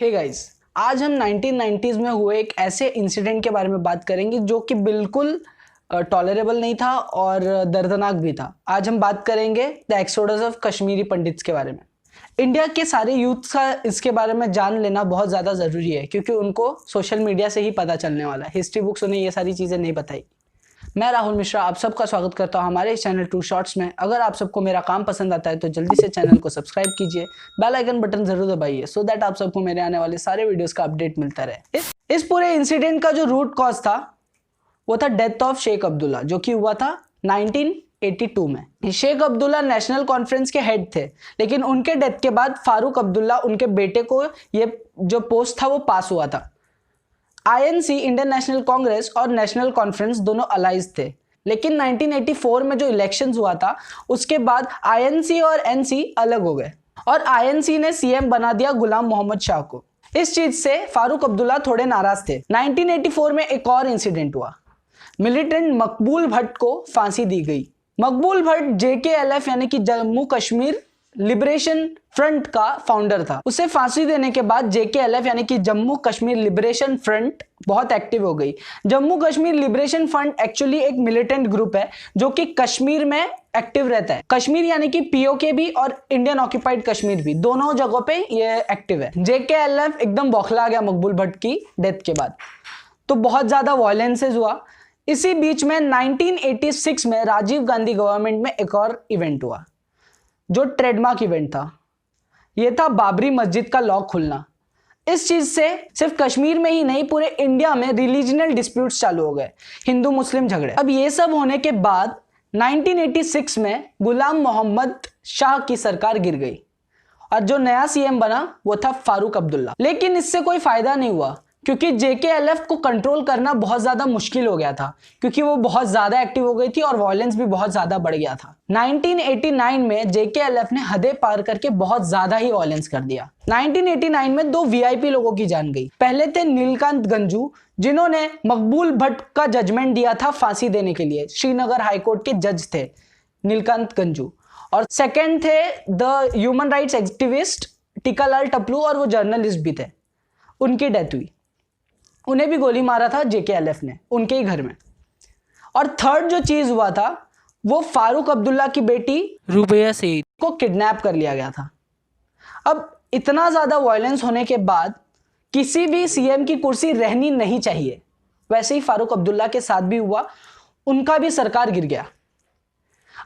Hey guys, आज हम 1990s में हुए एक ऐसे इंसिडेंट के बारे में बात करेंगे जो कि बिल्कुल टॉलरेबल नहीं था और दर्दनाक भी था। आज हम बात करेंगे the exodus of Kashmiri pandits के बारे में। इंडिया के सारे यूथ का इसके बारे में जान लेना बहुत ज़्यादा ज़रूरी है क्योंकि उनको सोशल मीडिया से ही पता चलने वाला है। हिस्ट्री बुक्स उन्हें ये सारी चीज़ें नहीं बताई। मैं राहुल मिश्रा आप सबका स्वागत करता हूं हमारे इस चैनल टू शॉर्ट्स में। अगर आप सबको मेरा काम पसंद आता है तो जल्दी से चैनल को सब्सक्राइब कीजिए, बेल आइकन बटन जरूर दबाइए सो दैट आप सबको मेरे आने वाले सारे वीडियोस का अपडेट मिलता रहे। इस पूरे इंसिडेंट का जो रूट कॉज था वो था डेथ ऑफ शेख अब्दुल्ला, जो कि हुआ था 1982 में। शेख अब्दुल्ला नेशनल कॉन्फ्रेंस के हेड थे, लेकिन उनके डेथ के बाद फारूक अब्दुल्ला उनके बेटे को ये जो पोस्ट था वो पास हुआ था। आईएनसी इंडियन नेशनल कांग्रेस और नेशनल कॉन्फ्रेंस दोनों अलाइज थे, लेकिन 1984 में जो इलेक्शंस हुआ था उसके बाद आईएनसी और एनसी अलग हो गए और आईएनसी ने सीएम बना दिया गुलाम मोहम्मद शाह को। इस चीज से फारूक अब्दुल्ला थोड़े नाराज थे। 1984 में एक और इंसिडेंट हुआ। मिलिटेंट मकबूल भट्ट को फांसी दी गई। मकबूल भट्ट जेकेएलएफ यानी कि जम्मू कश्मीर लिबरेशन फ्रंट का फाउंडर था। उसे फांसी देने के बाद जेकेएलएफ यानी कि जम्मू कश्मीर लिबरेशन फ्रंट बहुत एक्टिव हो गई। Jammu Kashmir liberation front actually एक मिलिटेंट ग्रुप है जो कि कश्मीर में एक्टिव रहता है। कश्मीर यानी कि पीओके भी और इंडियन ऑक्यूपाइड कश्मीर भी, दोनों जगहों पे ये एक्टिव है। जेकेएलएफ एकदम बौखला गया मकबूल भट्ट की डेथ के बाद, तो बहुत ज्यादा वायलेंसेस हुआ। इसी बीच में 1986 में राजीव गांधी गवर्नमेंट में एक और इवेंट हुआ जो ट्रेडमार्क इवेंट था। यह था बाबरी मस्जिद का लॉक खुलना। इस चीज से सिर्फ कश्मीर में ही नहीं पूरे इंडिया में रिलीजनल डिस्प्यूट्स चालू हो गए, हिंदू मुस्लिम झगड़े। अब ये सब होने के बाद 1986 में गुलाम मोहम्मद शाह की सरकार गिर गई और जो नया सीएम बना वो था फारूक अब्दुल्ला। लेकिन इससे कोई फायदा नहीं हुआ क्योंकि जेकेएलएफ को कंट्रोल करना बहुत ज्यादा मुश्किल हो गया था क्योंकि वो बहुत ज्यादा एक्टिव हो गई थी और वायलेंस भी बहुत ज्यादा बढ़ गया था। 1989 में जेकेएलएफ ने हदें पार करके बहुत ज्यादा ही वायलेंस कर दिया। 1989 में दो वीआईपी लोगों की जान गई। पहले थे नीलकांत गंजू, जिन्होंने मकबूल भट्ट का जजमेंट दिया था फांसी देने के लिए। श्रीनगर हाईकोर्ट के जज थे नीलकांत गंजू। और सेकेंड थे द ह्यूमन राइट्स एक्टिविस्ट टीकालाल टपलू, और वो जर्नलिस्ट भी थे। उनकी डेथ हुई। उन्हें भी गोली मारा था जेकेएलएफ ने उनके ही घर में। और थर्ड जो चीज हुआ था वो फारूक अब्दुल्ला की बेटी रुबैया सईद को किडनैप कर लिया गया था। अब इतना ज्यादा वायलेंस होने के बाद किसी भी सीएम की कुर्सी रहनी नहीं चाहिए। वैसे ही फारूक अब्दुल्ला के साथ भी हुआ, उनका भी सरकार गिर गया।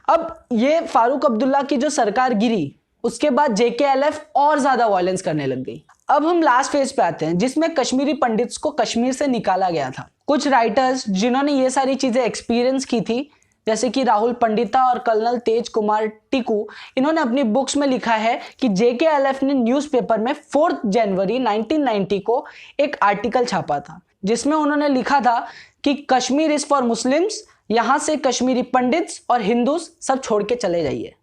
अब ये फारूक अब्दुल्ला की जो सरकार गिरी उसके बाद जेकेएलएफ और ज्यादा वायलेंस करने लग गई। अब हम लास्ट फेज पे आते हैं जिसमें कश्मीरी पंडित्स को कश्मीर से निकाला गया था। कुछ राइटर्स जिन्होंने ये सारी चीजें एक्सपीरियंस की थी, जैसे कि राहुल पंडिता और कर्नल तेज कुमार टिकू, इन्होंने अपनी बुक्स में लिखा है कि जेकेएलएफ ने न्यूज़पेपर में 4 जनवरी 1990 को एक आर्टिकल छापा था जिसमें उन्होंने लिखा था कि कश्मीर इज फॉर मुस्लिम्स, यहां से कश्मीरी पंडित्स और हिंदूज सब छोड़ के चले जाइए।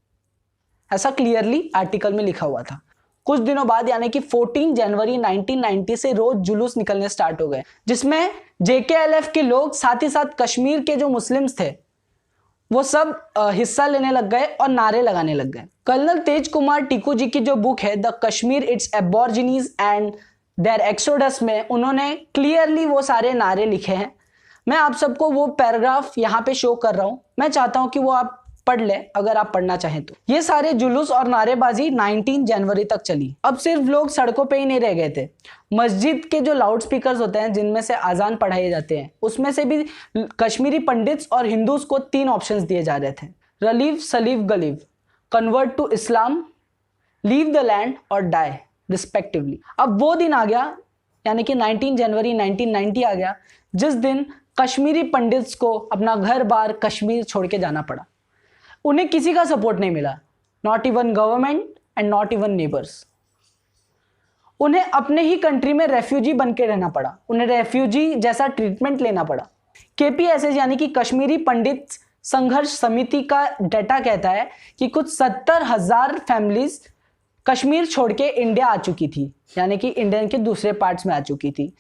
ऐसा क्लियरली आर्टिकल में लिखा हुआ था। कुछ दिनों बाद यानी कि 14 जनवरी 1990 से रोज जुलूस निकलने स्टार्ट हो गए जिसमें जेकेएलएफ के लोग साथ ही साथ कश्मीर के जो मुस्लिम्स थे वो सब हिस्सा लेने लग गए और नारे लगाने लग गए। कर्नल तेज कुमार टिकू जी की जो बुक है the Kashmir its aborigines and their exodus में उन्होंने क्लियरली वो सारे नारे लिखे हैं। मैं आप सबको वो पैराग्राफ यहाँ पे शो कर रहा हूँ। मैं चाहता हूँ कि वो आप पढ़ ले अगर आप पढ़ना चाहें तो। ये सारे जुलूस और नारेबाजी 19 जनवरी तक चली। अब सिर्फ लोग सड़कों पे ही नहीं रह गए थे, मस्जिद के जो लाउड स्पीकर्स होते हैं जिनमें से अजान पढ़ाए जाते हैं उसमें से भी कश्मीरी पंडित्स और हिंदूज को 3 ऑप्शंस दिए जा रहे थे, रलीव सलीव गलीव, convert to Islam, leave the land or die respectively. अब वो दिन आ गया यानी कि 19 जनवरी 1990 आ गया जिस दिन कश्मीरी पंडित्स को अपना घर बार कश्मीर छोड़ के जाना पड़ा। उन्हें किसी का सपोर्ट नहीं मिला, not even government and not even neighbours. उन्हें अपने ही कंट्री में रेफ्यूजी बन के रहना पड़ा, उन्हें रेफ्यूजी जैसा ट्रीटमेंट लेना पड़ा। केपीएसएस यानी कि कश्मीरी पंडित संघर्ष समिति का डाटा कहता है कि कुछ 70,000 फैमिलीज कश्मीर छोड़ के इंडिया आ चुकी थी, यानी कि इंडिया के दूसरे पार्ट्स में आ चुकी थी।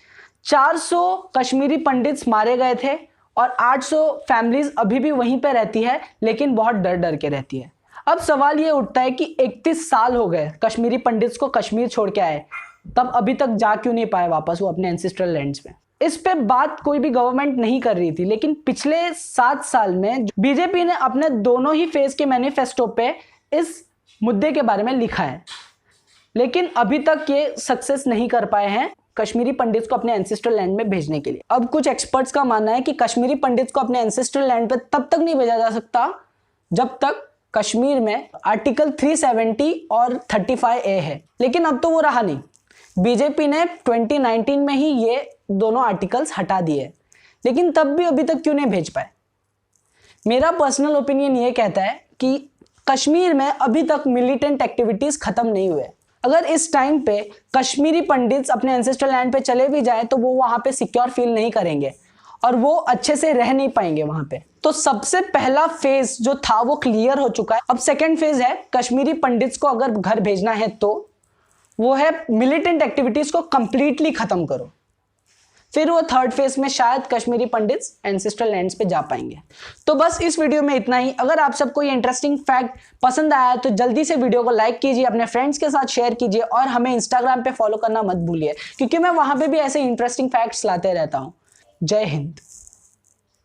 400 कश्मीरी पंडित्स मारे गए थे और 800 फैमिलीज अभी भी वहीं पे रहती है, लेकिन बहुत डर डर के रहती है। अब सवाल ये उठता है कि 31 साल हो गए कश्मीरी पंडित्स को कश्मीर छोड़ के आए, तब अभी तक जा क्यों नहीं पाए वापस वो अपने एंसेस्ट्रल लैंड्स में। इस पे बात कोई भी गवर्नमेंट नहीं कर रही थी, लेकिन पिछले 7 साल में बीजेपी ने अपने दोनों ही फेज के मैनिफेस्टो पे इस मुद्दे के बारे में लिखा है, लेकिन अभी तक ये सक्सेस नहीं कर पाए हैं कश्मीरी पंडित्स को अपने एंसेस्ट्रल लैंड में भेजने के लिए। अब कुछ एक्सपर्ट्स का मानना है कि कश्मीरी पंडित्स को अपने एंसेस्ट्रल लैंड पे तब तक नहीं भेजा जा सकता जब तक कश्मीर में आर्टिकल 370 और 35A है, लेकिन अब तो वो रहा नहीं। बीजेपी ने 2019 में ही ये दोनों आर्टिकल्स हटा दिए, लेकिन तब भी अभी तक क्यों नहीं भेज पाए। मेरा पर्सनल ओपिनियन ये कहता है कि कश्मीर में अभी तक मिलिटेंट एक्टिविटीज खत्म नहीं हुए। अगर इस टाइम पे कश्मीरी पंडित्स अपने एंसेस्ट्रल लैंड पे चले भी जाए तो वो वहां पे सिक्योर फील नहीं करेंगे और वो अच्छे से रह नहीं पाएंगे वहां पे। तो सबसे पहला फेज जो था वो क्लियर हो चुका है। अब सेकेंड फेज है कश्मीरी पंडित्स को अगर घर भेजना है तो वो है मिलिटेंट एक्टिविटीज को कंप्लीटली खत्म करो। फिर वो थर्ड फेज में शायद कश्मीरी पंडित्स एंसेस्ट्रल लैंड्स पे जा पाएंगे। तो बस इस वीडियो में इतना ही। अगर आप सबको ये इंटरेस्टिंग फैक्ट पसंद आया तो जल्दी से वीडियो को लाइक कीजिए, अपने फ्रेंड्स के साथ शेयर कीजिए और हमें इंस्टाग्राम पे फॉलो करना मत भूलिए, क्योंकि मैं वहां पे भी ऐसे इंटरेस्टिंग फैक्ट्स लाते रहता हूं। जय हिंद।